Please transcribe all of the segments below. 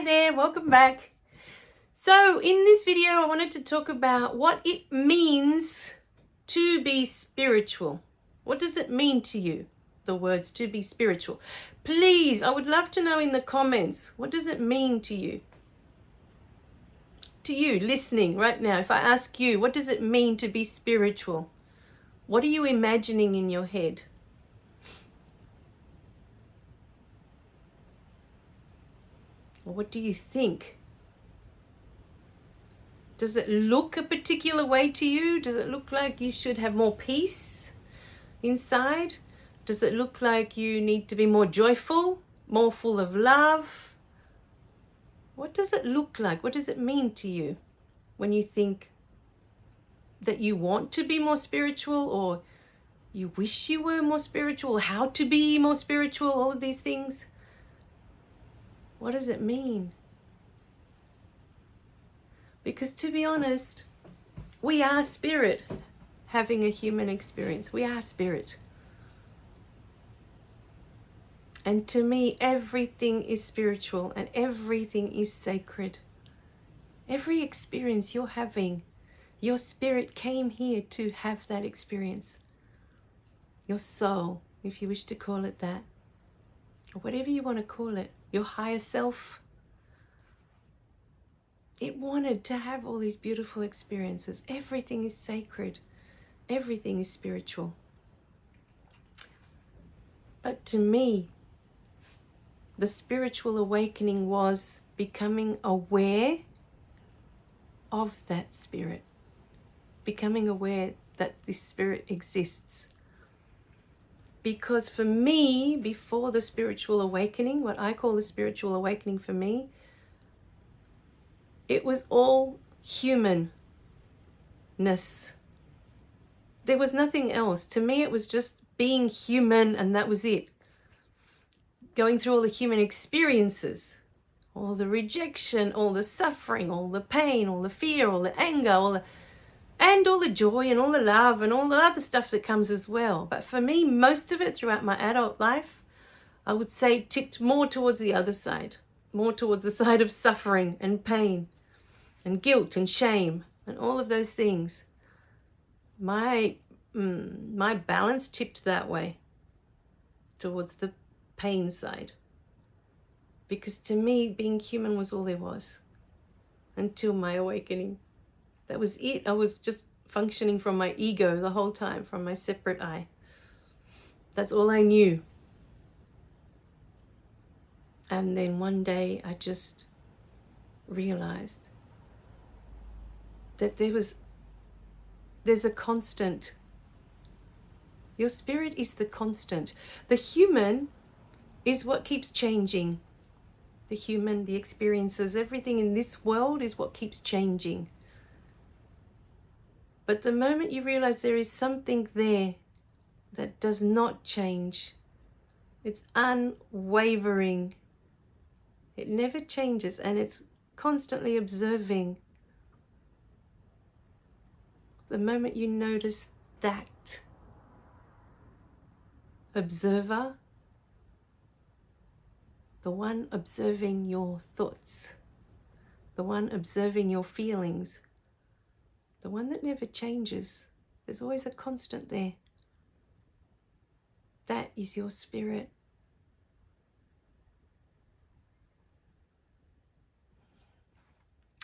there, welcome back. So in this video I wanted to talk about what it means to be spiritual. What does it mean to you, the words to be spiritual? Please, I would love to know in the comments, what does it mean to you? To you listening right now, if I ask you, what does it mean to be spiritual? What are you imagining in your head? Or what do you think? Does it look a particular way to you? Does it look like you should have more peace inside? Does it look like you need to be more joyful, more full of love? What does it look like? What does it mean to you when you think that you want to be more spiritual, or you wish you were more spiritual, how to be more spiritual, all of these things? What does it mean? Because to be honest, we are spirit having a human experience. We are spirit. And to me, everything is spiritual and everything is sacred. Every experience you're having, your spirit came here to have that experience. Your soul, if you wish to call it that, or whatever you want to call it, your higher self, it wanted to have all these beautiful experiences. Everything is sacred. Everything is spiritual. But to me, the spiritual awakening was becoming aware of that spirit. Becoming aware that this spirit exists. Because for me, before the spiritual awakening, what I call the spiritual awakening for me, it was all humanness. There was nothing else. To me, it was just being human, and that was it. Going through all the human experiences, all the rejection, all the suffering, all the pain, all the fear, all the anger, and all the joy and all the love and all the other stuff that comes as well. But for me, most of it throughout my adult life, I would say tipped more towards the other side, more towards the side of suffering and pain and guilt and shame and all of those things. My balance tipped that way, towards the pain side. Because to me, being human was all there was until my awakening. That was it. I was just functioning from my ego the whole time, from my separate I. That's all I knew. And then one day I just realized that there's a constant. Your spirit is the constant. The human is what keeps changing. The human, the experiences, everything in this world is what keeps changing. But the moment you realize there is something there that does not change, it's unwavering. It never changes, and it's constantly observing. The moment you notice that observer, the one observing your thoughts, the one observing your feelings, the one that never changes, there's always a constant there. That is your spirit.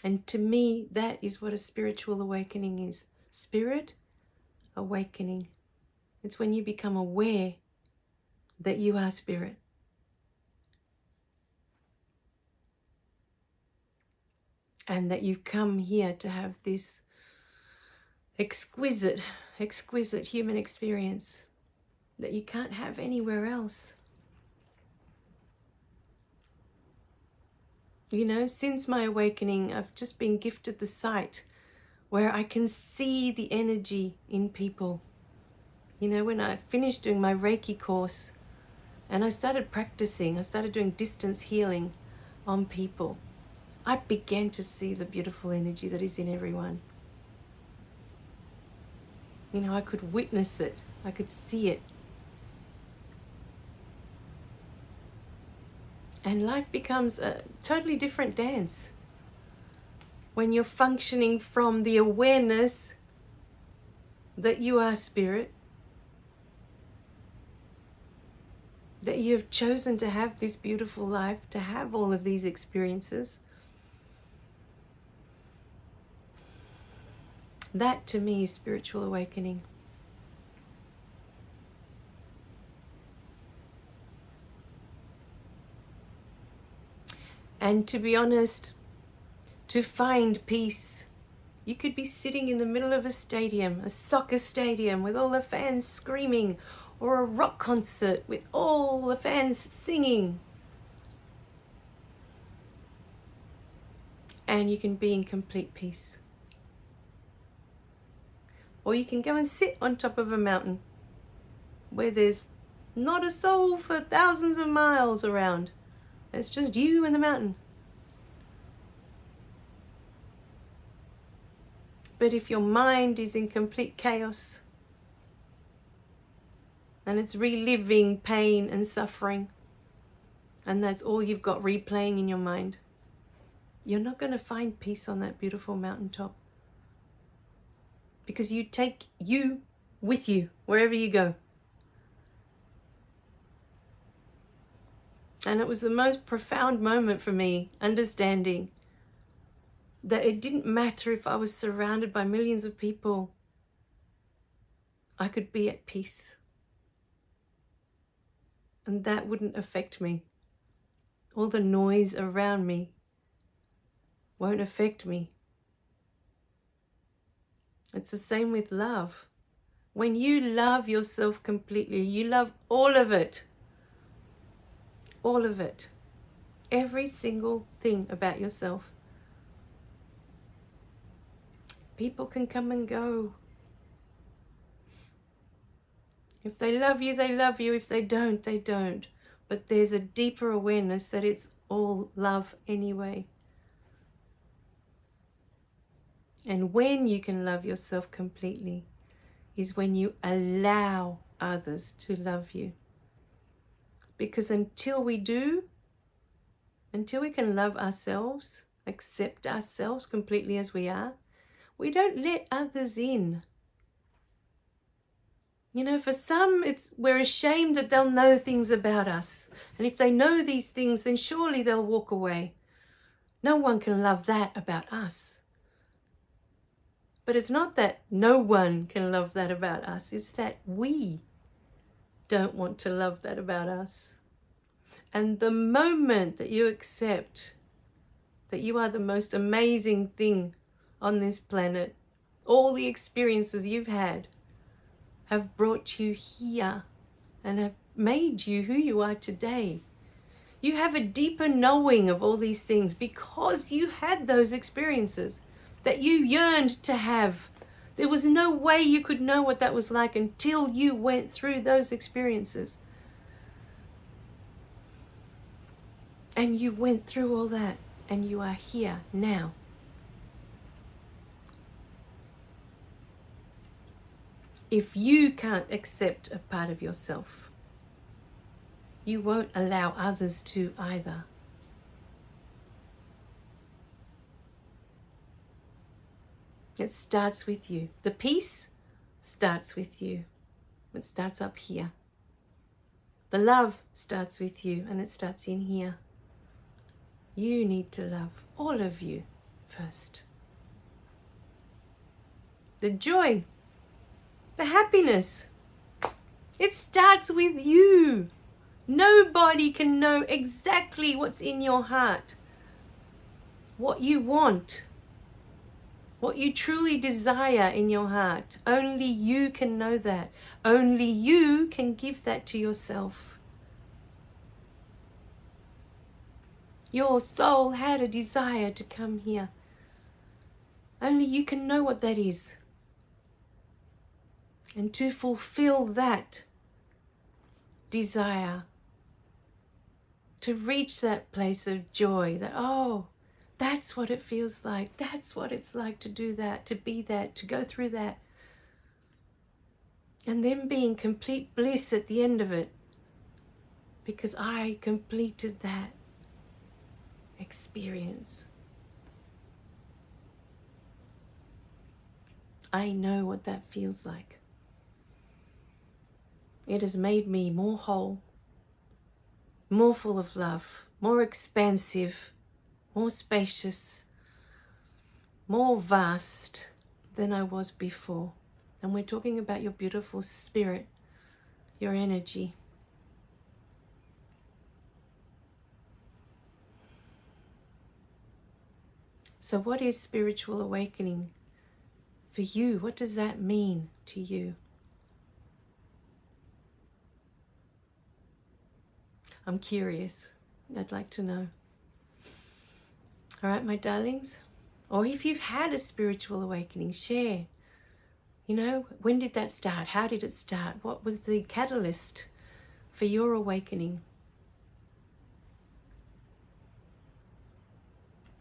And to me, that is what a spiritual awakening is. Spirit awakening. It's when you become aware that you are spirit. And that you've come here to have this exquisite human experience that you can't have anywhere else. You know, since my awakening, I've just been gifted the sight where I can see the energy in people. You know, when I finished doing my Reiki course and I started practicing, I started doing distance healing on people, I began to see the beautiful energy that is in everyone. You know, I could witness it. I could see it. And life becomes a totally different dance when you're functioning from the awareness that you are spirit, that you have chosen to have this beautiful life, to have all of these experiences. That to me is spiritual awakening. And to be honest, to find peace, you could be sitting in the middle of a stadium, a soccer stadium with all the fans screaming, or a rock concert with all the fans singing. And you can be in complete peace. Or you can go and sit on top of a mountain where there's not a soul for thousands of miles around. It's just you and the mountain. But if your mind is in complete chaos and it's reliving pain and suffering, and that's all you've got replaying in your mind, you're not going to find peace on that beautiful mountaintop. Because you take you with you wherever you go. And it was the most profound moment for me, understanding that it didn't matter if I was surrounded by millions of people. I could be at peace. And that wouldn't affect me. All the noise around me won't affect me. It's the same with love. When you love yourself completely, you love all of it. All of it. Every single thing about yourself. People can come and go. If they love you, they love you. If they don't, they don't. But there's a deeper awareness that it's all love anyway. And when you can love yourself completely is when you allow others to love you. Because until we do, until we can love ourselves, accept ourselves completely as we are, we don't let others in. You know, for some, we're ashamed that they'll know things about us. And if they know these things, then surely they'll walk away. No one can love that about us. But it's not that no one can love that about us. It's that we don't want to love that about us. And the moment that you accept that you are the most amazing thing on this planet, all the experiences you've had have brought you here and have made you who you are today. You have a deeper knowing of all these things because you had those experiences that you yearned to have. There was no way you could know what that was like until you went through those experiences. And you went through all that, and you are here now. If you can't accept a part of yourself, you won't allow others to either. It starts with you. The peace starts with you. It starts up here. The love starts with you, and it starts in here. You need to love all of you first. The joy, the happiness, it starts with you. Nobody can know exactly what's in your heart, what you want, what you truly desire in your heart. Only you can know that. Only you can give that to yourself. Your soul had a desire to come here. Only you can know what that is. And to fulfill that desire, to reach that place of joy, that, oh, that's what it feels like. That's what it's like to do that, to be that, to go through that. And then be in complete bliss at the end of it. Because I completed that. experience. I know what that feels like. It has made me more whole, more full of love, more expansive, more spacious, more vast than I was before. And we're talking about your beautiful spirit, your energy. So what is spiritual awakening for you? What does that mean to you? I'm curious. I'd like to know. All right, my darlings. Or if you've had a spiritual awakening, share. You know, when did that start? How did it start? What was the catalyst for your awakening?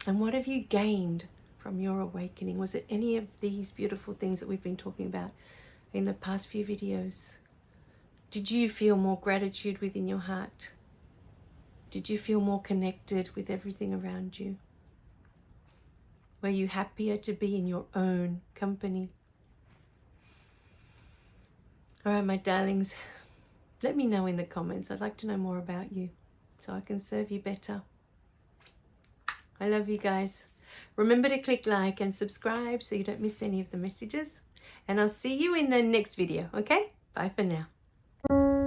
And what have you gained from your awakening? Was it any of these beautiful things that we've been talking about in the past few videos? Did you feel more gratitude within your heart? Did you feel more connected with everything around you? Were you happier to be in your own company? All right, my darlings, let me know in the comments. I'd like to know more about you so I can serve you better. I love you guys. Remember to click like and subscribe so you don't miss any of the messages. And I'll see you in the next video, okay? Bye for now.